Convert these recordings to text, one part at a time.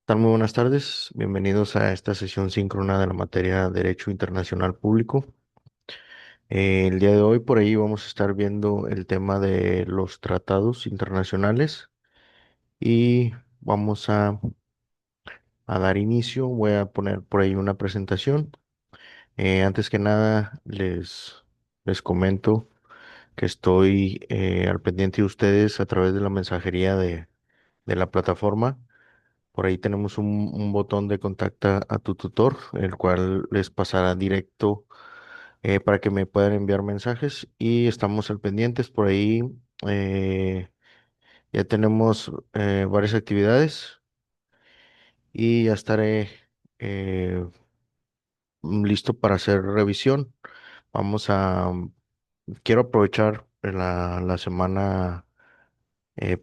Tal? Muy buenas tardes. Bienvenidos a esta sesión síncrona de la materia Derecho Internacional Público. El día de hoy por ahí vamos a estar viendo el tema de los tratados internacionales y vamos a dar inicio. Voy a poner por ahí una presentación. Antes que nada, les comento que estoy al pendiente de ustedes a través de la mensajería de la plataforma. Por ahí tenemos un botón de contacta a tu tutor, el cual les pasará directo para que me puedan enviar mensajes y estamos al pendientes. Por ahí ya tenemos varias actividades y ya estaré listo para hacer revisión. Vamos a, quiero aprovechar la semana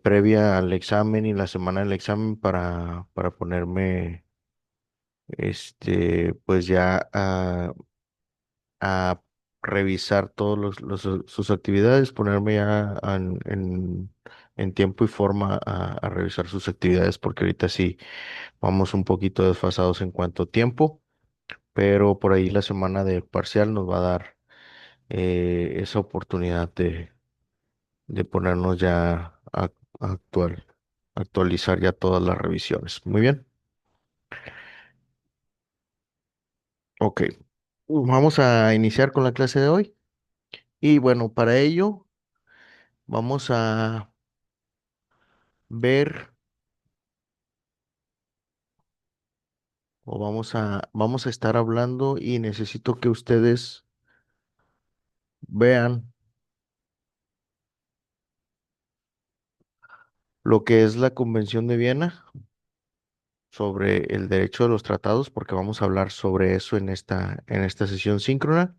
previa al examen y la semana del examen para ponerme pues ya a revisar todos sus actividades, ponerme ya en tiempo y forma a revisar sus actividades, porque ahorita sí vamos un poquito desfasados en cuanto a tiempo, pero por ahí la semana de parcial nos va a dar esa oportunidad de ponernos ya a actualizar ya todas las revisiones. Muy bien, ok. Vamos a iniciar con la clase de hoy. Y bueno, para ello vamos a ver o vamos a estar hablando y necesito que ustedes vean lo que es la Convención de Viena sobre el derecho de los tratados, porque vamos a hablar sobre eso en esta sesión síncrona.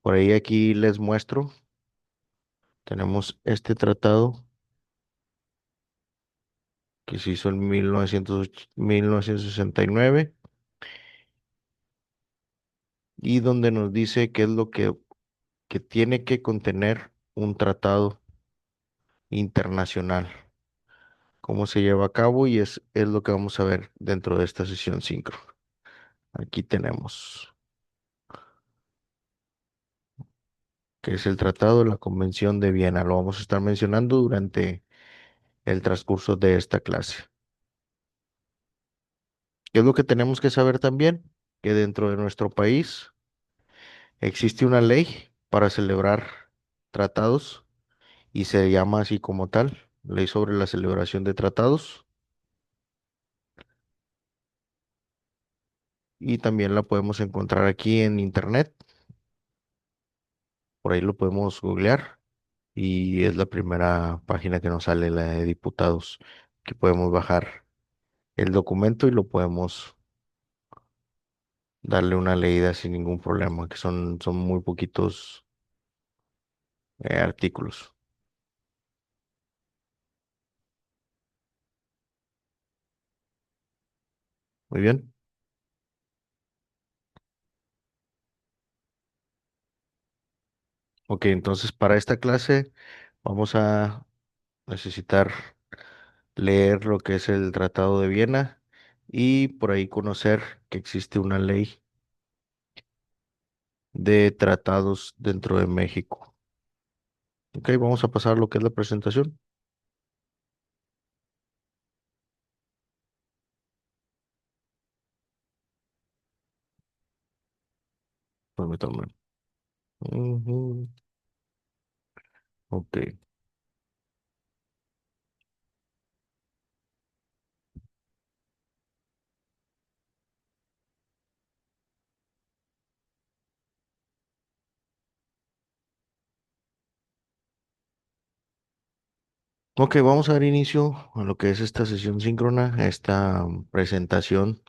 Por ahí aquí les muestro, tenemos este tratado que se hizo en 1969 y donde nos dice qué es lo que tiene que contener un tratado internacional, cómo se lleva a cabo y es lo que vamos a ver dentro de esta sesión sincro. Aquí tenemos, que es el Tratado de la Convención de Viena. Lo vamos a estar mencionando durante el transcurso de esta clase. ¿Qué es lo que tenemos que saber también? Que dentro de nuestro país existe una ley para celebrar tratados y se llama así como tal, Ley sobre la celebración de tratados, y también la podemos encontrar aquí en internet. Por ahí lo podemos googlear y es la primera página que nos sale, la de diputados, que podemos bajar el documento y lo podemos darle una leída sin ningún problema, que son muy poquitos artículos. Muy bien. Ok, entonces para esta clase vamos a necesitar leer lo que es el Tratado de Viena y por ahí conocer que existe una ley de tratados dentro de México. Ok, vamos a pasar lo que es la presentación. Permítanme. Ujú. Ok. Ok, vamos a dar inicio a lo que es esta sesión síncrona, a esta presentación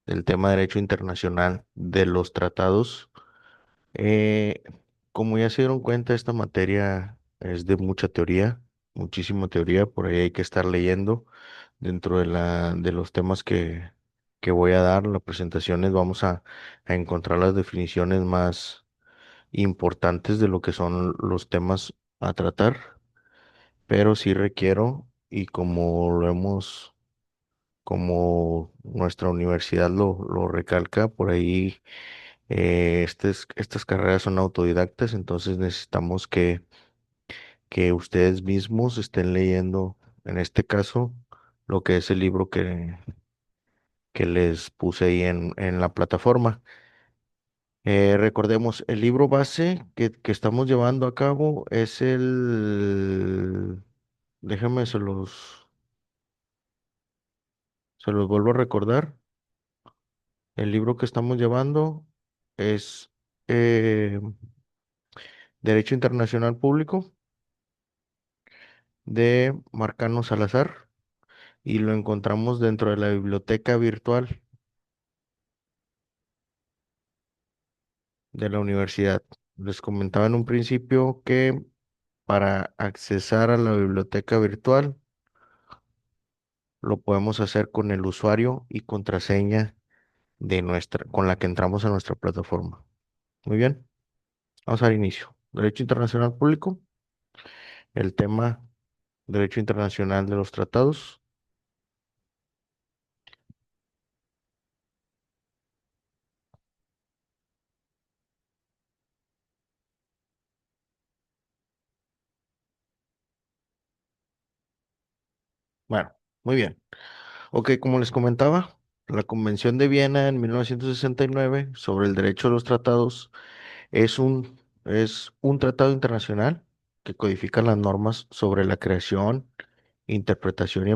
del tema de derecho internacional de los tratados. Eh, Como ya se dieron cuenta, esta materia es de mucha teoría, muchísima teoría, por ahí hay que estar leyendo dentro de los temas que voy a dar, las presentaciones, vamos a encontrar las definiciones más importantes de lo que son los temas a tratar, pero sí requiero, y como lo hemos como nuestra universidad lo recalca, por ahí estas carreras son autodidactas, entonces necesitamos que ustedes mismos estén leyendo, en este caso, lo que es el libro que les puse ahí en la plataforma. Recordemos, el libro base que estamos llevando a cabo es déjenme se los vuelvo a recordar. El libro que estamos llevando es eh, Derecho Internacional Público de Marcano Salazar y lo encontramos dentro de la biblioteca virtual de la universidad. Les comentaba en un principio que para accesar a la biblioteca virtual lo podemos hacer con el usuario y contraseña con la que entramos a nuestra plataforma. Muy bien, vamos al inicio. Derecho Internacional Público, el tema Derecho Internacional de los Tratados. Bueno, muy bien. Ok, como les comentaba, la Convención de Viena en 1969 sobre el derecho de los tratados es un tratado internacional que codifica las normas sobre la creación, interpretación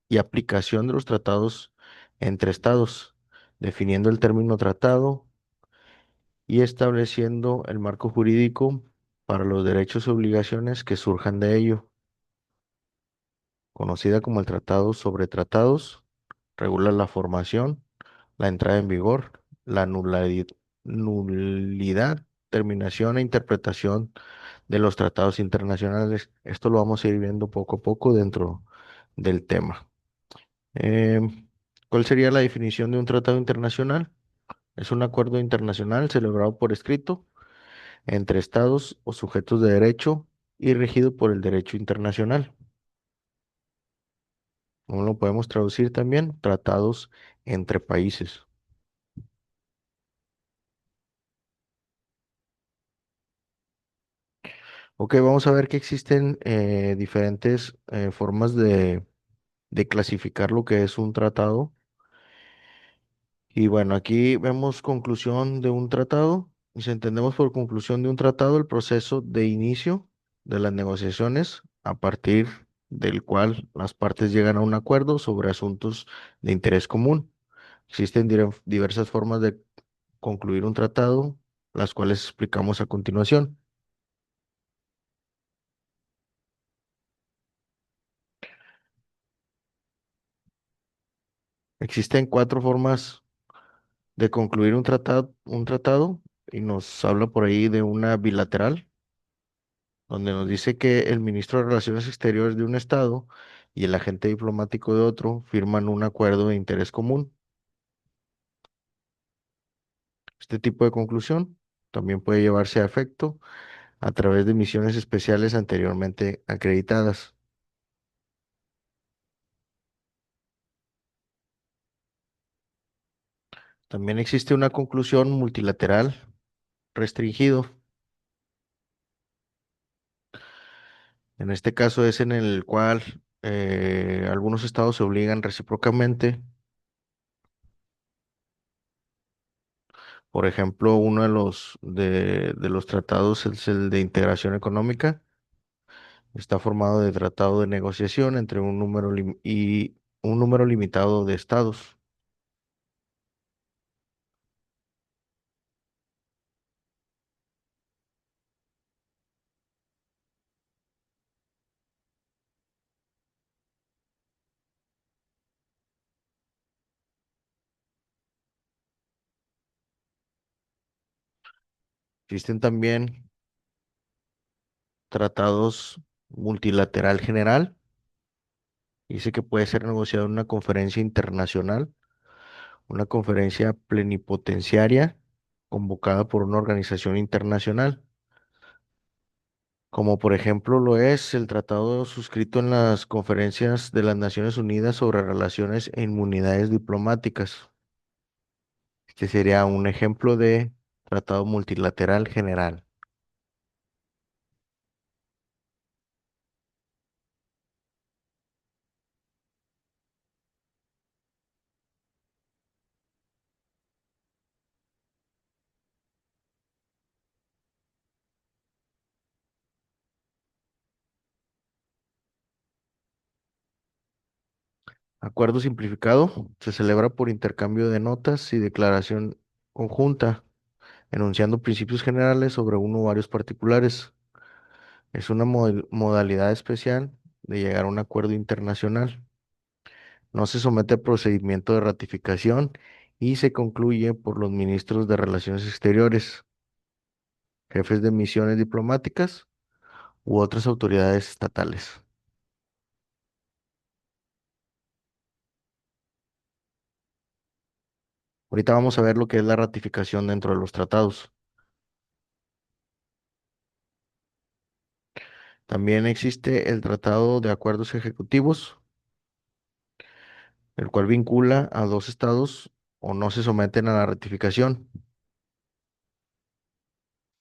y aplicación de los tratados entre estados, definiendo el término tratado y estableciendo el marco jurídico para los derechos y obligaciones que surjan de ello, conocida como el Tratado sobre Tratados, regula la formación, la entrada en vigor, la nulidad, terminación e interpretación de los tratados internacionales. Esto lo vamos a ir viendo poco a poco dentro del tema. Em, ¿Cuál sería la definición de un tratado internacional? Es un acuerdo internacional celebrado por escrito entre estados o sujetos de derecho y regido por el derecho internacional. ¿Cómo lo podemos traducir también? Tratados entre países. Ok, vamos a ver que existen diferentes formas de clasificar lo que es un tratado. Y bueno, aquí vemos conclusión de un tratado. Y si entendemos por conclusión de un tratado el proceso de inicio de las negociaciones a partir del cual las partes llegan a un acuerdo sobre asuntos de interés común. Existen diversas formas de concluir un tratado, las cuales explicamos a continuación. Existen cuatro formas de concluir un tratado, y nos habla por ahí de una bilateral, donde nos dice que el ministro de Relaciones Exteriores de un estado y el agente diplomático de otro firman un acuerdo de interés común. Este tipo de conclusión también puede llevarse a efecto a través de misiones especiales anteriormente acreditadas. También existe una conclusión multilateral restringido. En este caso es en el cual algunos estados se obligan recíprocamente. Por ejemplo, uno de los tratados es el de integración económica. Está formado de tratado de negociación entre un número limitado de estados. Existen también tratados multilateral general. Dice que puede ser negociado en una conferencia internacional, una conferencia plenipotenciaria, convocada por una organización internacional. como por ejemplo lo es el tratado suscrito en las conferencias de las Naciones Unidas sobre relaciones e inmunidades diplomáticas. Este sería un ejemplo de tratado multilateral general. Acuerdo simplificado se celebra por intercambio de notas y declaración conjunta, enunciando principios generales sobre uno o varios particulares. Es una modalidad especial de llegar a un acuerdo internacional. No se somete a procedimiento de ratificación y se concluye por los ministros de Relaciones Exteriores, jefes de misiones diplomáticas u otras autoridades estatales. Ahorita vamos a ver lo que es la ratificación dentro de los tratados. También existe el Tratado de Acuerdos Ejecutivos, el cual vincula a dos estados o no se someten a la ratificación.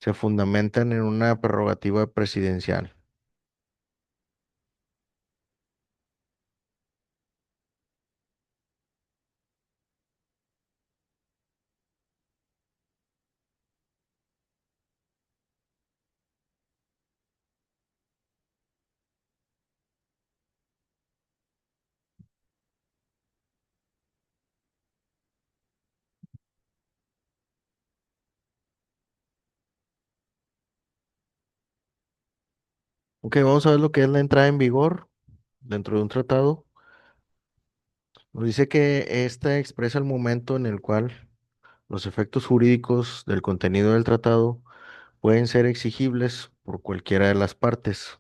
Se fundamentan en una prerrogativa presidencial. Ok, vamos a ver lo que es la entrada en vigor dentro de un tratado. Nos dice que esta expresa el momento en el cual los efectos jurídicos del contenido del tratado pueden ser exigibles por cualquiera de las partes.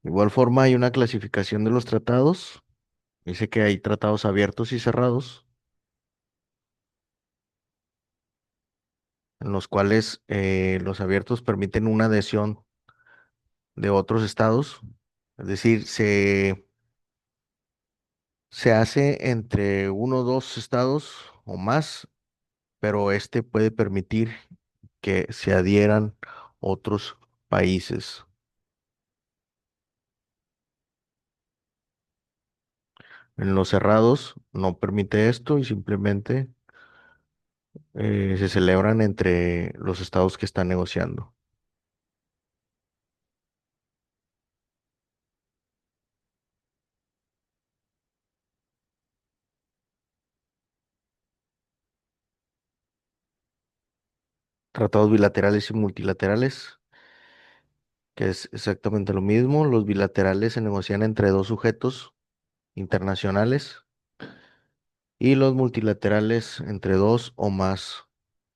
De igual forma, hay una clasificación de los tratados. Dice que hay tratados abiertos y cerrados, en los cuales los abiertos permiten una adhesión de otros estados. Es decir, se hace entre uno o dos estados o más, pero este puede permitir que se adhieran otros países. En los cerrados no permite esto y simplemente se celebran entre los estados que están negociando. Tratados bilaterales y multilaterales, que es exactamente lo mismo. Los bilaterales se negocian entre dos sujetos internacionales y los multilaterales entre dos o más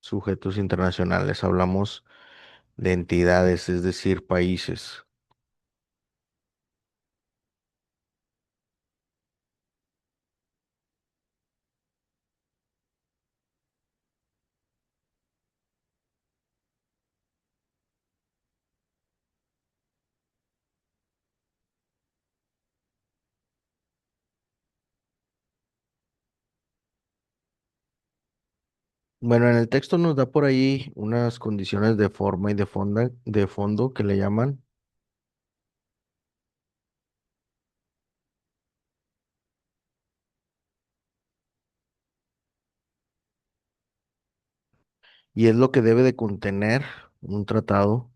sujetos internacionales. Hablamos de entidades, es decir, países. Bueno, en el texto nos da por ahí unas condiciones de forma y de fondo que le llaman, y es lo que debe de contener un tratado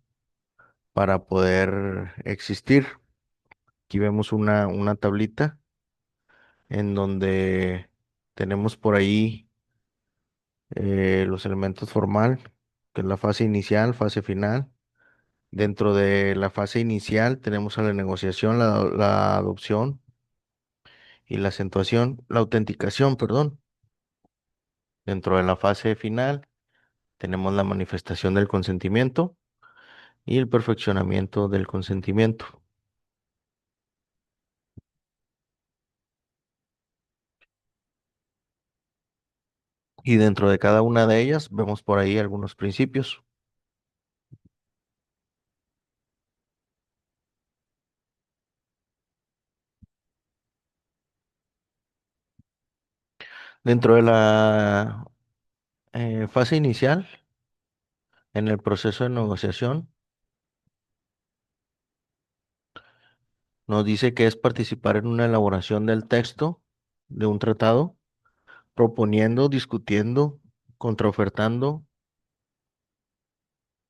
para poder existir. Aquí vemos una tablita en donde tenemos por ahí los elementos formal, que es la fase inicial, fase final. Dentro de la fase inicial tenemos a la negociación, la adopción y la acentuación, la autenticación, perdón. Dentro de la fase final tenemos la manifestación del consentimiento y el perfeccionamiento del consentimiento. y dentro de cada una de ellas vemos por ahí algunos principios. Dentro de la fase inicial, en el proceso de negociación, nos dice que es participar en una elaboración del texto de un tratado, proponiendo, discutiendo, contraofertando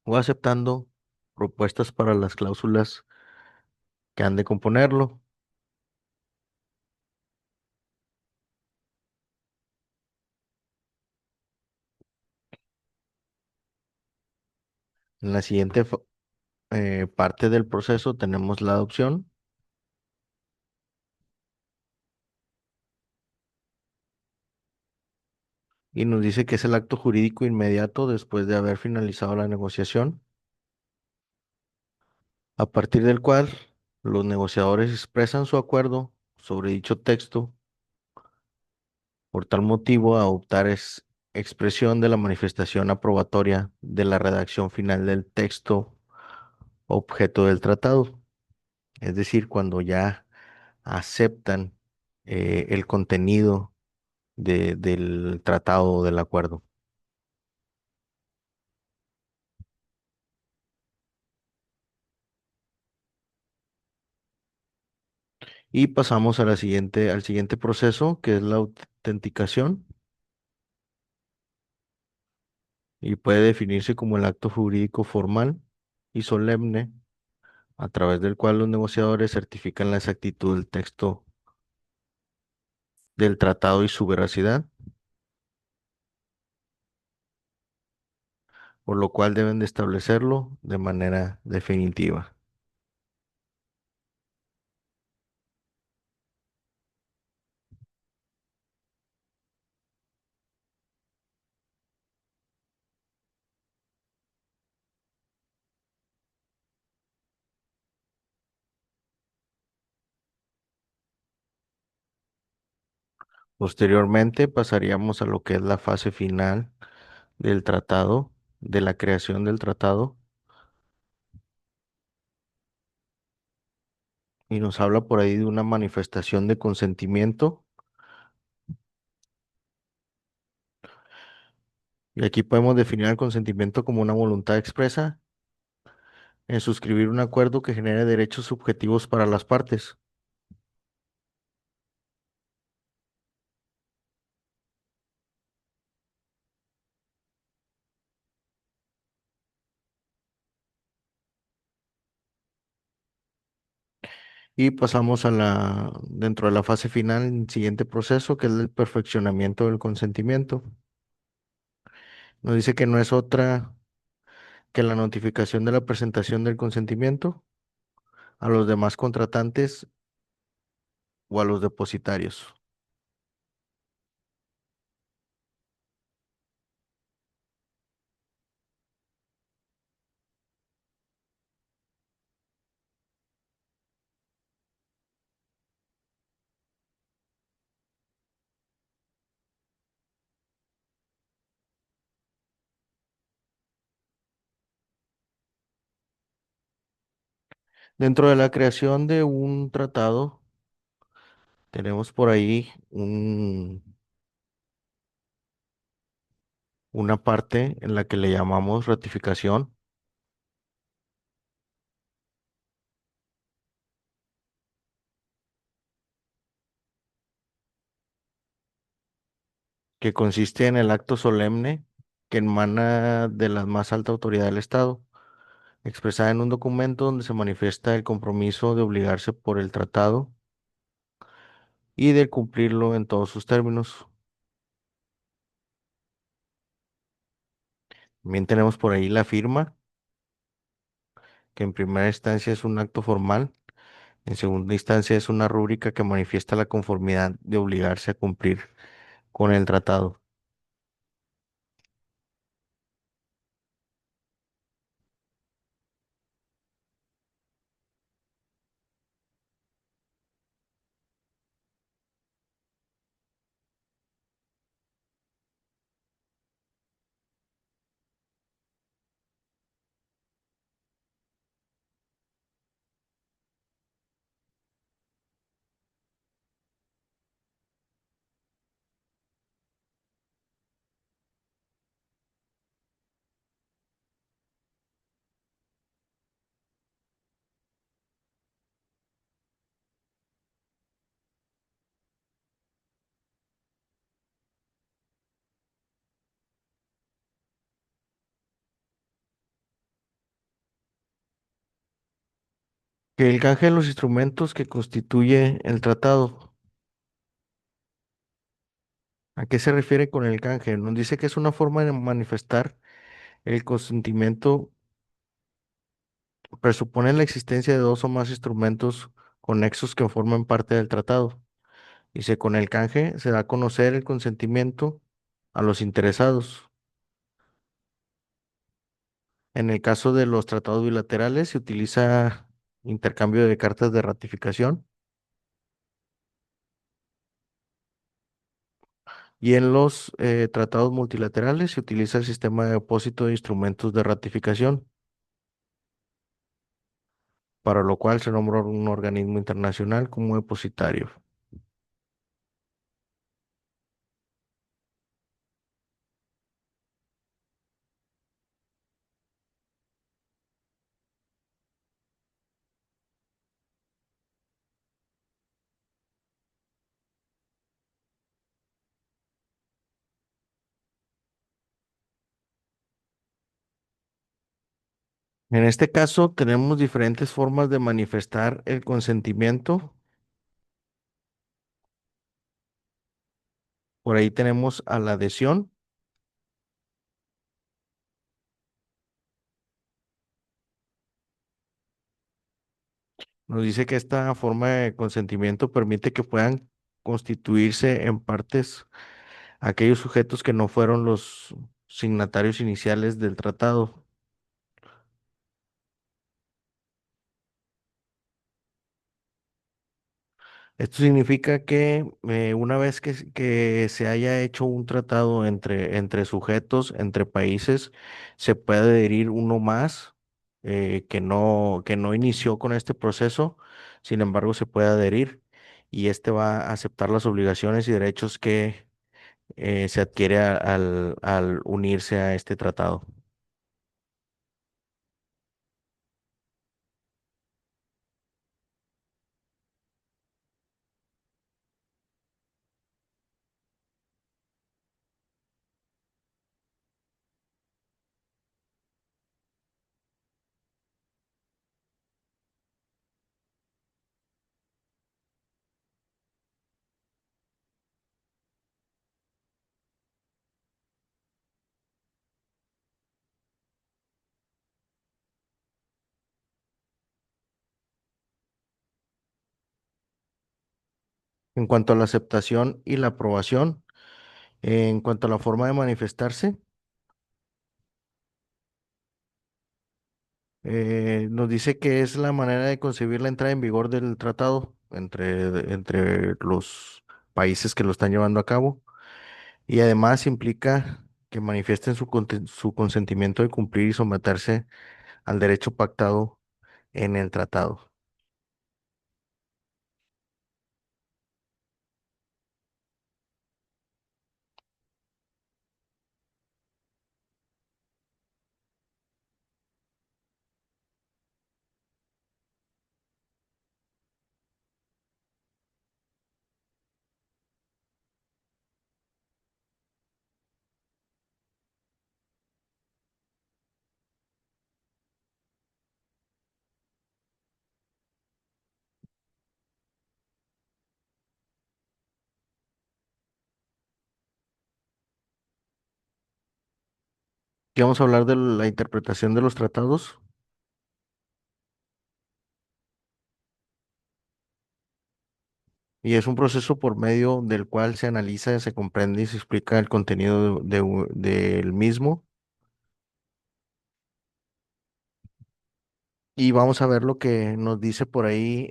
o aceptando propuestas para las cláusulas que han de componerlo. En la siguiente parte del proceso tenemos la adopción y nos dice que es el acto jurídico inmediato después de haber finalizado la negociación, a partir del cual los negociadores expresan su acuerdo sobre dicho texto. Por tal motivo, adoptar es expresión de la manifestación aprobatoria de la redacción final del texto objeto del tratado. Es decir, cuando ya aceptan el contenido del tratado o del acuerdo. Y pasamos a al siguiente proceso, que es la autenticación, y puede definirse como el acto jurídico formal y solemne a través del cual los negociadores certifican la exactitud del texto del tratado y su veracidad, por lo cual deben de establecerlo de manera definitiva. Posteriormente pasaríamos a lo que es la fase final del tratado, de la creación del tratado, y nos habla por ahí de una manifestación de consentimiento. Y aquí podemos definir el consentimiento como una voluntad expresa en suscribir un acuerdo que genere derechos subjetivos para las partes. Y pasamos a dentro de la fase final, el siguiente proceso, que es el perfeccionamiento del consentimiento. Nos dice que no es otra que la notificación de la presentación del consentimiento a los demás contratantes o a los depositarios. Dentro de la creación de un tratado, tenemos por ahí una parte en la que le llamamos ratificación, que consiste en el acto solemne que emana de la más alta autoridad del Estado, expresada en un documento donde se manifiesta el compromiso de obligarse por el tratado y de cumplirlo en todos sus términos. También tenemos por ahí la firma, que en primera instancia es un acto formal, en segunda instancia es una rúbrica que manifiesta la conformidad de obligarse a cumplir con el tratado. Que el canje de los instrumentos que constituye el tratado. ¿A qué se refiere con el canje? Nos dice que es una forma de manifestar el consentimiento, presupone la existencia de dos o más instrumentos conexos que forman parte del tratado. Dice, con el canje se da a conocer el consentimiento a los interesados. En el caso de los tratados bilaterales se utiliza intercambio de cartas de ratificación y en los tratados multilaterales se utiliza el sistema de depósito de instrumentos de ratificación, para lo cual se nombra un organismo internacional como depositario. En este caso tenemos diferentes formas de manifestar el consentimiento. Por ahí tenemos a la adhesión. Nos dice que esta forma de consentimiento permite que puedan constituirse en partes aquellos sujetos que no fueron los signatarios iniciales del tratado. Esto significa que una vez que se haya hecho un tratado entre sujetos, entre países, se puede adherir uno más que no inició con este proceso, sin embargo, se puede adherir y este va a aceptar las obligaciones y derechos que se adquiere al unirse a este tratado. En cuanto a la aceptación y la aprobación, en cuanto a la forma de manifestarse, nos dice que es la manera de concebir la entrada en vigor del tratado entre los países que lo están llevando a cabo y además implica que manifiesten su consentimiento de cumplir y someterse al derecho pactado en el tratado. Y vamos a hablar de la interpretación de los tratados y es un proceso por medio del cual se analiza, se comprende y se explica el contenido del mismo. Y vamos a ver lo que nos dice por ahí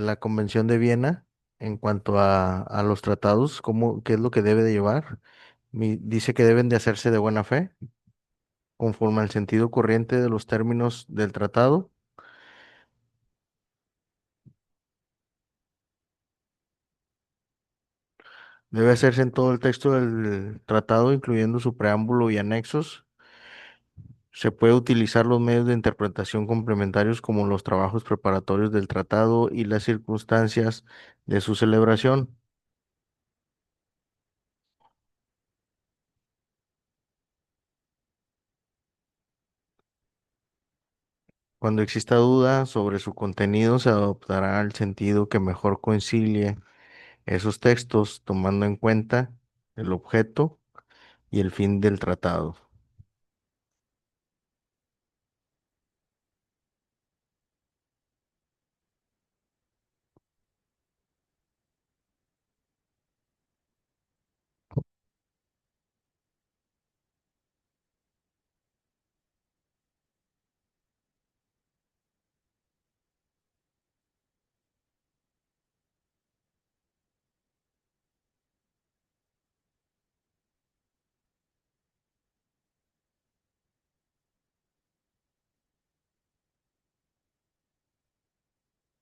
la Convención de Viena en cuanto a los tratados, qué es lo que debe de llevar. Dice que deben de hacerse de buena fe, conforme al sentido corriente de los términos del tratado. Debe hacerse en todo el texto del tratado, incluyendo su preámbulo y anexos. Se puede utilizar los medios de interpretación complementarios como los trabajos preparatorios del tratado y las circunstancias de su celebración. Cuando exista duda sobre su contenido, se adoptará el sentido que mejor concilie esos textos, tomando en cuenta el objeto y el fin del tratado.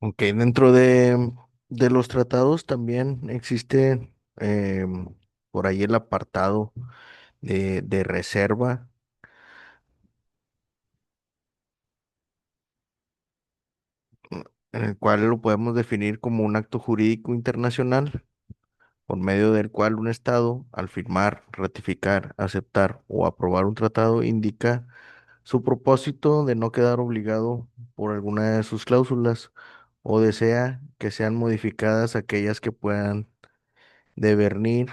Aunque dentro de los tratados también existe por ahí el apartado de reserva, en el cual lo podemos definir como un acto jurídico internacional por medio del cual un Estado, al firmar, ratificar, aceptar o aprobar un tratado, indica su propósito de no quedar obligado por alguna de sus cláusulas o desea que sean modificadas aquellas que puedan devenir,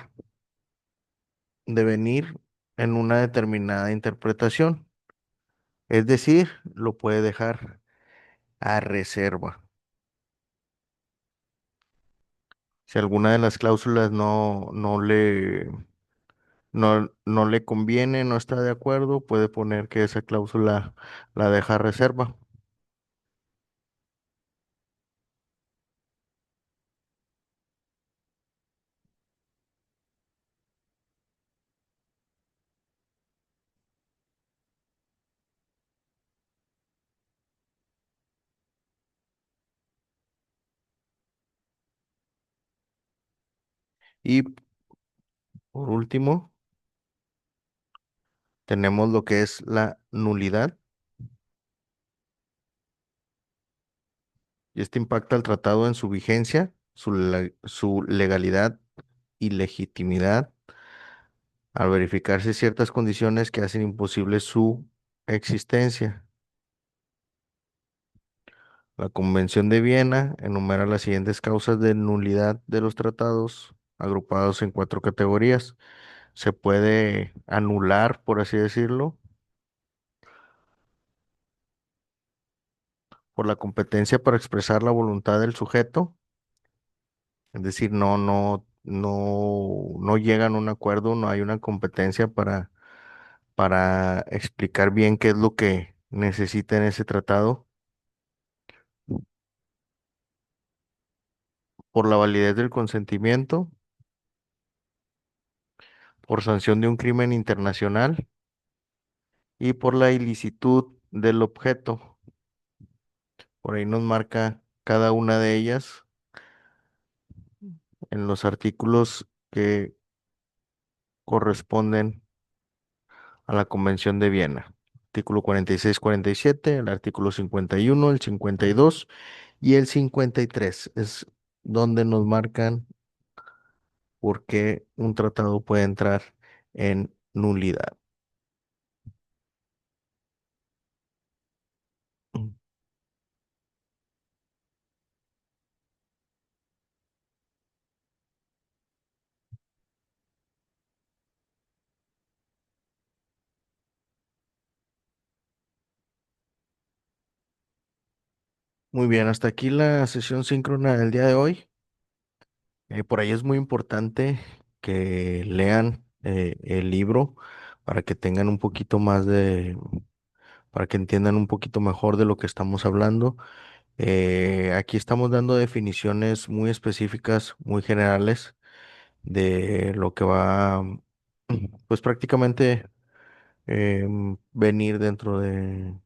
devenir en una determinada interpretación. Es decir, lo puede dejar a reserva. Si alguna de las cláusulas no le conviene, no está de acuerdo, puede poner que esa cláusula la deja a reserva. Y por último, tenemos lo que es la nulidad. Y este impacta al tratado en su vigencia, su legalidad y legitimidad, al verificarse ciertas condiciones que hacen imposible su existencia. La Convención de Viena enumera las siguientes causas de nulidad de los tratados, agrupados en cuatro categorías. Se puede anular, por así decirlo, por la competencia para expresar la voluntad del sujeto, es decir, no llegan a un acuerdo, no hay una competencia para explicar bien qué es lo que necesita en ese tratado, por la validez del consentimiento, por sanción de un crimen internacional y por la ilicitud del objeto. Por ahí nos marca cada una de ellas en los artículos que corresponden a la Convención de Viena. Artículo 46-47, el artículo 51, el 52 y el 53 es donde nos marcan por qué un tratado puede entrar en nulidad. Muy bien, hasta aquí la sesión síncrona del día de hoy. Por ahí es muy importante que lean el libro para que tengan un poquito más para que entiendan un poquito mejor de lo que estamos hablando. Aquí estamos dando definiciones muy específicas, muy generales de lo que va, pues prácticamente venir dentro del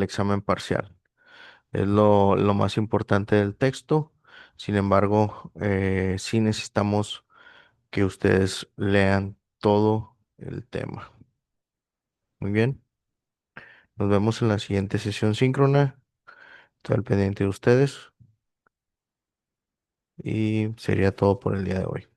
examen parcial. Es lo más importante del texto. Sin embargo, sí necesitamos que ustedes lean todo el tema. Muy bien, nos vemos en la siguiente sesión síncrona. Estoy al pendiente de ustedes y sería todo por el día de hoy.